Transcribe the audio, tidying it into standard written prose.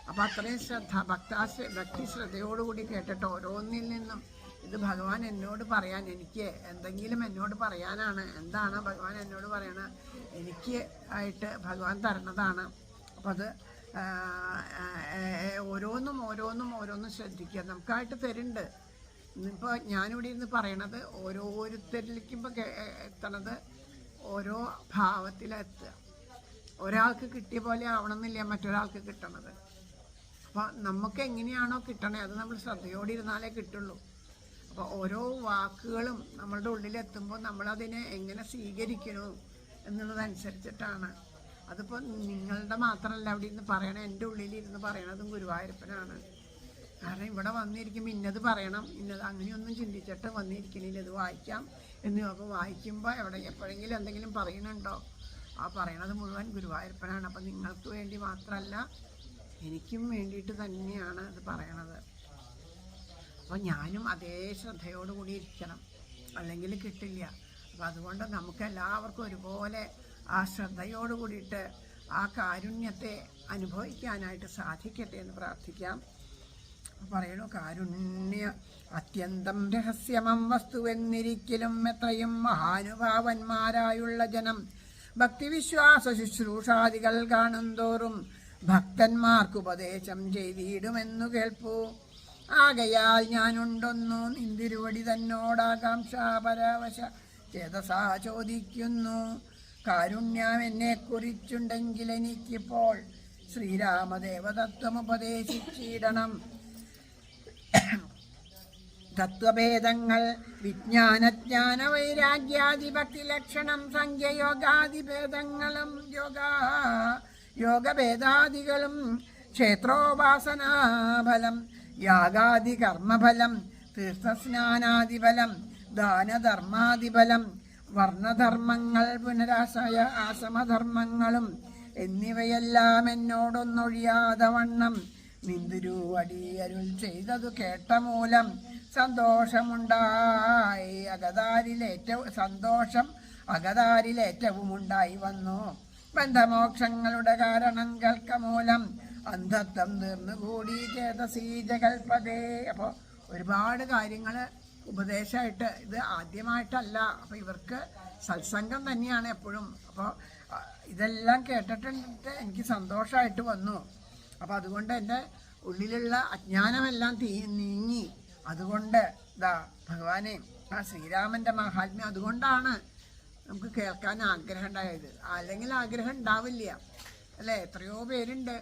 അപ്പോൾ അത്രയും ഭക്തി ശ്രദ്ധയോടുകൂടി കേട്ടിട്ട് ഓരോന്നിൽ നിന്നും ഇത് ഭഗവാൻ എന്നോട് പറയാൻ, എനിക്ക് എന്തെങ്കിലും എന്നോട് പറയാനാണ്, എന്താണ് ഭഗവാൻ എന്നോട് പറയണത്, എനിക്ക് ആയിട്ട് ഭഗവാൻ തരണതാണ്. അപ്പോൾ അത് ഓരോന്നും ശ്രദ്ധിക്കുക. നമുക്കായിട്ട് തരുന്നുണ്ട്. ഇപ്പോൾ ഞാനിവിടെ ഇരുന്ന് പറയണത് ഓരോരുത്തരിലേക്കും ഇപ്പോൾ എത്തണത് ഓരോ ഭാവത്തിലെത്തുക. ഒരാൾക്ക് കിട്ടിയ പോലെ ആവണമെന്നില്ല മറ്റൊരാൾക്ക് കിട്ടണത്. അപ്പോൾ നമുക്ക് എങ്ങനെയാണോ കിട്ടണേ അത് നമ്മൾ ശ്രദ്ധയോടെ ഇരുന്നാലേ കിട്ടുള്ളൂ. അപ്പോൾ ഓരോ വാക്കുകളും നമ്മളുടെ ഉള്ളിലെത്തുമ്പോൾ നമ്മളതിനെ എങ്ങനെ സ്വീകരിക്കണോ എന്നുള്ളതനുസരിച്ചിട്ടാണ്. അതിപ്പോൾ നിങ്ങളുടെ മാത്രമല്ല അവിടെ ഇരുന്ന് പറയണത്, എൻ്റെ ഉള്ളിലിരുന്ന് പറയണതും ഗുരുവായൂരപ്പനാണ്. കാരണം ഇവിടെ വന്നിരിക്കുമ്പോൾ ഇന്നത് പറയണം, ഇന്നത് അങ്ങനെയൊന്നും ചിന്തിച്ചിട്ട് വന്നിരിക്കണില്ല. ഇത് വായിക്കാം എന്ന് അപ്പോൾ വായിക്കുമ്പോൾ എപ്പോഴെങ്കിലും എന്തെങ്കിലും പറയണുണ്ടോ, ആ പറയണത് മുഴുവൻ ഗുരുവായൂരപ്പനാണ്. അപ്പം നിങ്ങൾക്ക് വേണ്ടി മാത്രമല്ല എനിക്കും വേണ്ടിയിട്ട് തന്നെയാണ് അത് പറയണത്. അപ്പോൾ ഞാനും അതേ ശ്രദ്ധയോടുകൂടി ഇരിക്കണം, അല്ലെങ്കിൽ കിട്ടില്ല. അപ്പം അതുകൊണ്ട് നമുക്ക് എല്ലാവർക്കും ഒരുപോലെ ആ ശ്രദ്ധയോട് കൂടിയിട്ട് ആ കാരുണ്യത്തെ അനുഭവിക്കാനായിട്ട് സാധിക്കട്ടെ എന്ന് പ്രാർത്ഥിക്കാം. പറയണു, കാരുണ്യ അത്യന്തം രഹസ്യമം വസ്തുവെന്നിരിക്കലും എത്രയും മഹാനുഭാവന്മാരായുള്ള ജനം ഭക്തിവിശ്വാസ ശുശ്രൂഷാദികൾ കാണുന്തോറും ഭക്തന്മാർക്ക് ഉപദേശം ചെയ്തിടുമെന്നു കേൾപ്പൂ. ആകയാൽ ഞാനുണ്ടൊന്നു നിന്തിരുവടി തന്നോടാകാംക്ഷാപരവശ ചേതസാ ചോദിക്കുന്നു. കാരുണ്യം എന്നെ കുറിച്ചുണ്ടെങ്കിൽ എനിക്കിപ്പോൾ ശ്രീരാമദേവതത്വമുപദേശിച്ചിടണം. തത്വഭേദങ്ങൾ വിജ്ഞാനജ്ഞാന വൈരാഗ്യാദി ഭക്തി ലക്ഷണം സംഖ്യയോഗാദിഭേദങ്ങളും യോഗഭേദാദികളും ക്ഷേത്രോപാസനാഫലം യാഗാദി കർമ്മഫലം തീർത്ഥസ്നാനാദിഫലം ദാനധർമാദിഫലം വർണ്ണധർമ്മങ്ങൾ ആശ്രമധർമ്മങ്ങളും എന്നിവയെല്ലാം എന്നോടൊന്നൊഴിയാതെ വണ്ണം നിന്തിരുവടി അരുൾ ചെയ്തതു കേട്ട മൂലം സന്തോഷമുണ്ടായി അകതാരിലേറ്റവും ഉണ്ടായി വന്നു. ബന്ധമോക്ഷങ്ങളുടെ കാരണം കേൾക്കമൂലം അന്ധത്വം തീർന്നുകൂടി ചേതസീജകൽപതേ. അപ്പോൾ ഒരുപാട് കാര്യങ്ങൾ ഉപദേശമായിട്ട്, ഇത് ആദ്യമായിട്ടല്ല. അപ്പോൾ ഇവർക്ക് സത്സംഗം തന്നെയാണ് എപ്പോഴും. അപ്പോൾ ഇതെല്ലാം കേട്ടിട്ട് എനിക്ക് സന്തോഷമായിട്ട് വന്നു. അപ്പോൾ അതുകൊണ്ട് എൻ്റെ ഉള്ളിലുള്ള അജ്ഞാനമെല്ലാം നീങ്ങി. അതുകൊണ്ട് ഭഗവാനെ ആ ശ്രീരാമൻ്റെ മഹാത്മ്യം അതുകൊണ്ടാണ് നമുക്ക് കേൾക്കാൻ ആഗ്രഹം ഉണ്ടായത്. അല്ലെങ്കിൽ ആഗ്രഹം ഉണ്ടാവില്ല അല്ലേ? എത്രയോ പേരുണ്ട്